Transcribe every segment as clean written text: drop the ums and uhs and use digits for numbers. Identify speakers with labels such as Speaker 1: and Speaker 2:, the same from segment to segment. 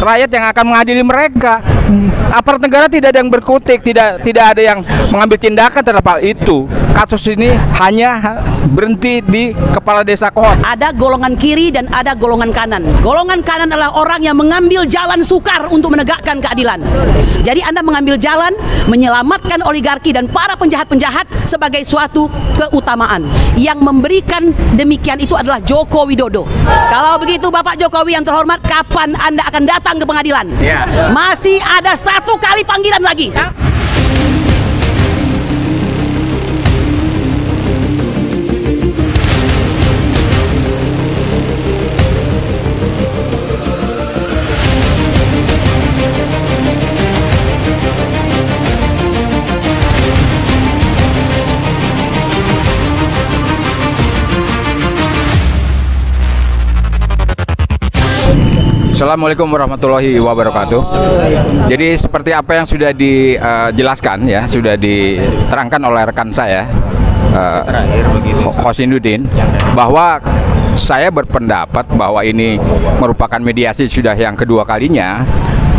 Speaker 1: rakyat yang akan mengadili mereka. Aparat negara tidak ada yang berkutik, tidak ada yang mengambil tindakan terhadap hal itu. Kasus ini hanya berhenti di kepala desa Kohot.
Speaker 2: Ada golongan kiri dan ada golongan kanan. Golongan kanan adalah orang yang mengambil jalan sukar untuk menegakkan keadilan. Jadi Anda mengambil jalan menyelamatkan oligarki dan para penjahat-penjahat sebagai suatu keutamaan. Yang memberikan demikian itu adalah Joko Widodo. Kalau begitu Bapak Jokowi yang terhormat, kapan Anda akan datang ke pengadilan? Masih ada 1 kali panggilan lagi.
Speaker 1: Assalamualaikum warahmatullahi wabarakatuh. Jadi seperti apa yang sudah dijelaskan ya, sudah diterangkan oleh rekan saya Khosinuddin, bahwa saya berpendapat bahwa ini merupakan mediasi sudah yang kedua kalinya,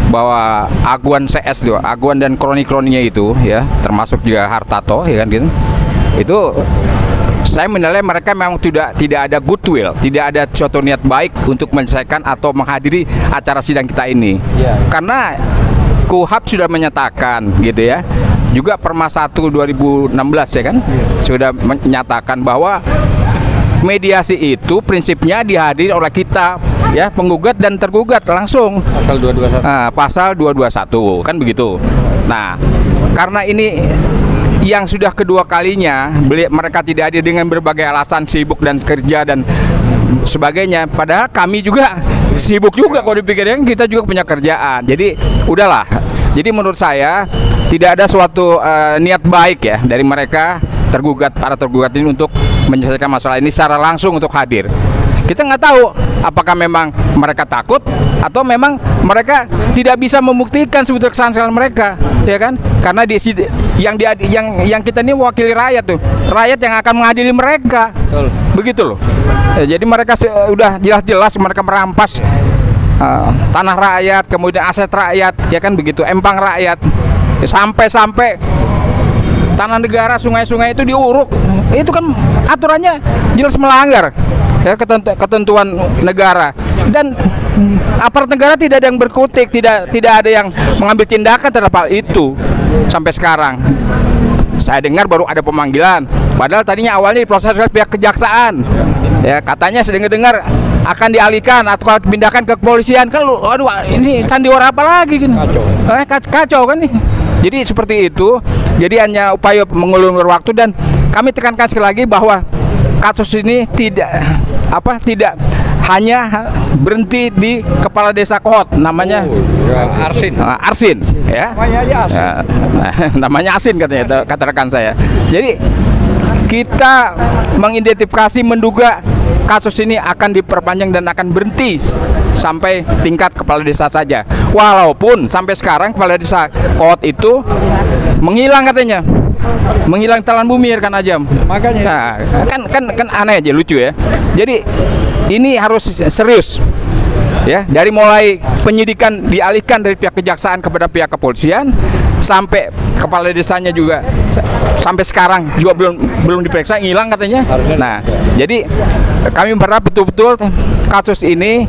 Speaker 1: bahwa Aguan CS, Aguan dan kroni-kroninya itu ya, termasuk juga Hartarto ya kan gitu. Itu saya menilai mereka memang tidak ada goodwill, tidak ada suatu niat baik untuk menyelesaikan atau menghadiri acara sidang kita ini. Karena KUHP sudah menyatakan gitu ya, juga Perma 1 2016 ya kan, sudah menyatakan bahwa mediasi itu prinsipnya dihadiri oleh kita ya, penggugat dan tergugat langsung. Pasal 221. Pasal 221 kan begitu. Nah, karena ini yang sudah kedua kalinya mereka tidak hadir dengan berbagai alasan, sibuk dan kerja dan sebagainya. Padahal kami juga sibuk juga kalau dipikirkan, kita juga punya kerjaan. Jadi udahlah. Jadi menurut saya tidak ada suatu niat baik ya dari mereka para tergugat ini untuk menyelesaikan masalah ini secara langsung untuk hadir. Kita nggak tahu apakah memang mereka takut atau memang mereka tidak bisa membuktikan sebetulnya kesalahan mereka, ya kan? Karena yang kita ini wakili rakyat tuh, rakyat yang akan mengadili mereka, begitu loh. Ya, jadi mereka sudah jelas-jelas mereka merampas tanah rakyat, kemudian aset rakyat, ya kan begitu, empang rakyat, sampai tanah negara, sungai-sungai itu diuruk. Itu kan aturannya jelas melanggar ya ketentuan negara, dan aparat negara tidak ada yang berkutik, tidak ada yang mengambil tindakan terhadap hal itu sampai sekarang. Saya dengar baru ada pemanggilan, padahal tadinya awalnya diproses oleh pihak kejaksaan ya, katanya sedang dengar akan dialihkan atau dipindahkan ke kepolisian. Kan lu, aduh, ini sandiwara apa lagi kan? Kacau kan nih. Jadi seperti itu. Jadi hanya upaya mengulur waktu, dan kami tekankan sekali lagi bahwa kasus ini tidak hanya berhenti di kepala desa Kohot, namanya Arsin ya. Namanya Asin katanya, kata rekan saya. Jadi kita mengidentifikasi, menduga kasus ini akan diperpanjang dan akan berhenti sampai tingkat kepala desa saja. Walaupun sampai sekarang kepala desa Kohot itu menghilang katanya. Menghilang telan bumi ya kan Ajam. Makanya kan aneh aja, lucu ya. Jadi ini harus serius ya, dari mulai penyidikan dialihkan dari pihak kejaksaan kepada pihak kepolisian, sampai kepala desanya juga sampai sekarang juga belum diperiksa, hilang katanya. Nah, jadi kami berharap betul-betul kasus ini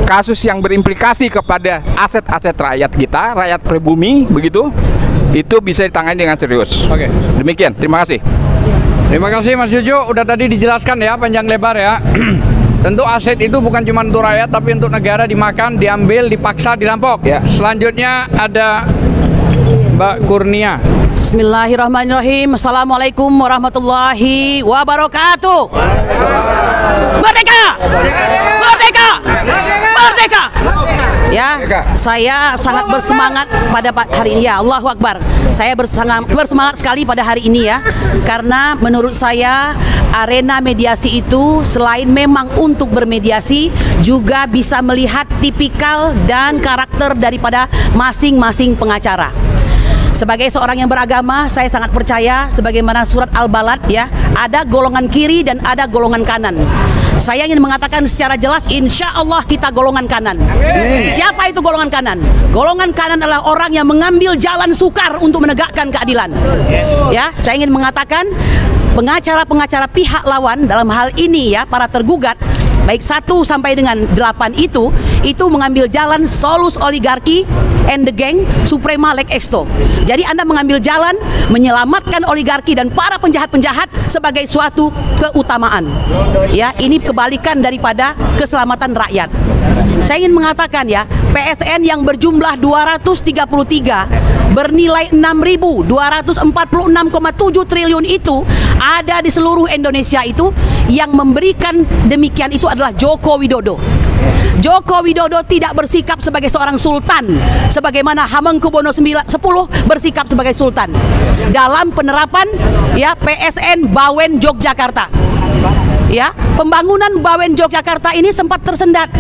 Speaker 1: kasus yang berimplikasi kepada aset-aset rakyat kita, rakyat pribumi begitu, itu bisa ditangani dengan serius. Oke. Demikian, terima kasih.
Speaker 3: Terima kasih Mas Jojo, udah tadi dijelaskan ya panjang lebar ya. Tentu aset itu bukan cuma untuk rakyat, tapi untuk negara, dimakan, diambil, dipaksa, dirampok. Ya. Selanjutnya ada Mbak Kurnia.
Speaker 2: Bismillahirrahmanirrahim. Assalamualaikum warahmatullahi wabarakatuh. Merdeka! Merdeka! Merdeka! Ya, saya sangat bersemangat pada hari ini ya. Allahu Akbar. Saya bersemangat sekali pada hari ini ya. Karena menurut saya arena mediasi itu selain memang untuk bermediasi, juga bisa melihat tipikal dan karakter daripada masing-masing pengacara. Sebagai seorang yang beragama, saya sangat percaya sebagaimana surat Al-Balad ya, ada golongan kiri dan ada golongan kanan. Saya ingin mengatakan secara jelas, insya Allah kita golongan kanan. Siapa itu golongan kanan? Golongan kanan adalah orang yang mengambil jalan sukar untuk menegakkan keadilan. Ya, saya ingin mengatakan pengacara-pengacara pihak lawan dalam hal ini ya, para tergugat baik 1 sampai dengan 8 itu mengambil jalan solus oligarki and the gang suprema lex exto. Jadi Anda mengambil jalan menyelamatkan oligarki dan para penjahat-penjahat sebagai suatu keutamaan. Ya, ini kebalikan daripada keselamatan rakyat. Saya ingin mengatakan ya, PSN yang berjumlah 233 bernilai 6.246,7 triliun itu ada di seluruh Indonesia itu, yang memberikan demikian itu adalah Joko Widodo. Joko Widodo tidak bersikap sebagai seorang sultan sebagaimana Hamengkubuwono X bersikap sebagai sultan dalam penerapan ya PSN Bawen Yogyakarta. Ya, pembangunan Bawen Yogyakarta ini sempat tersendat.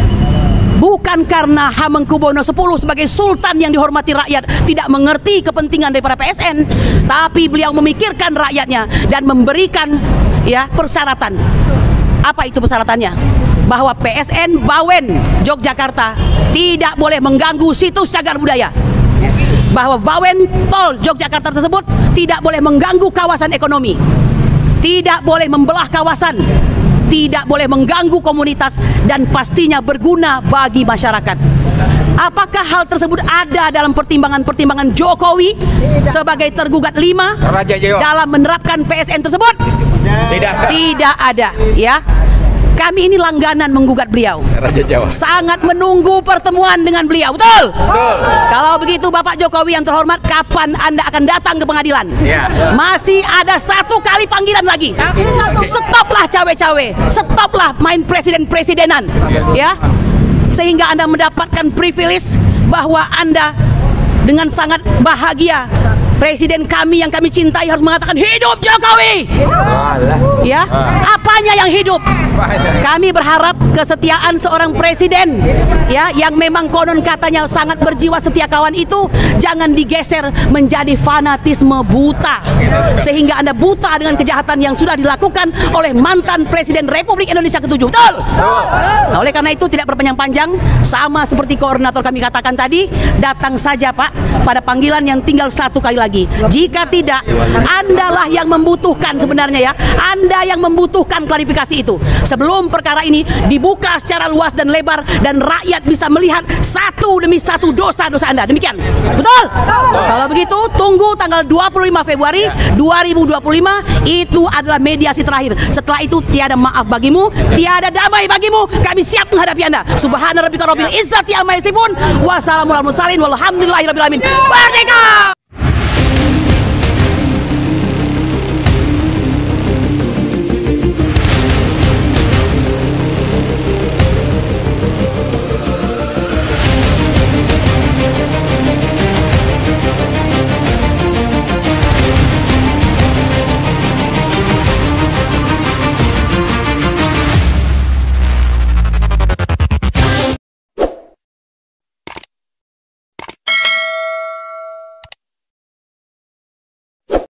Speaker 2: Bukan karena Hamengkubuwono X sebagai sultan yang dihormati rakyat tidak mengerti kepentingan daripada PSN, tapi beliau memikirkan rakyatnya dan memberikan ya persyaratan. Apa itu persyaratannya? Bahwa PSN Bawen Yogyakarta tidak boleh mengganggu situs cagar budaya. Bahwa Bawen Tol Yogyakarta tersebut tidak boleh mengganggu kawasan ekonomi, tidak boleh membelah kawasan, tidak boleh mengganggu komunitas, dan pastinya berguna bagi masyarakat. Apakah hal tersebut ada dalam pertimbangan-pertimbangan Jokowi sebagai tergugat 5 dalam menerapkan PSN tersebut? Tidak ada ya. Kami ini langganan menggugat beliau. Sangat menunggu pertemuan dengan beliau. Betul? Betul. Kalau begitu Bapak Jokowi yang terhormat, kapan Anda akan datang ke pengadilan? Masih ada 1 kali panggilan lagi. Stoplah cawe-cawe. Stoplah main presiden-presidenan. Ya. Sehingga Anda mendapatkan privilege bahwa Anda dengan sangat bahagia. Presiden kami yang kami cintai harus mengatakan hidup Jokowi. Ya, apanya yang hidup? Kami berharap kesetiaan seorang presiden ya, yang memang konon katanya sangat berjiwa setia kawan itu jangan digeser menjadi fanatisme buta, sehingga Anda buta dengan kejahatan yang sudah dilakukan oleh mantan Presiden Republik Indonesia ke-7. Betul? Nah, oleh karena itu tidak berpanjang-panjang, sama seperti koordinator kami katakan tadi, datang saja Pak pada panggilan yang tinggal 1 kali lagi. Jika tidak, Andalah yang membutuhkan sebenarnya ya, Anda yang membutuhkan klarifikasi itu sebelum perkara ini dibuka secara luas dan lebar dan rakyat bisa melihat satu demi satu dosa-dosa Anda. Demikian. Betul? Kalau begitu tunggu tanggal 25 Februari 2025, itu adalah mediasi terakhir. Setelah itu tiada maaf bagimu, tiada damai bagimu. Kami siap menghadapi Anda. Subhana rabbika rabbil izzati amma yasifun, wassalamu alal mursalin walhamdulillahi rabbil alamin. Merdeka!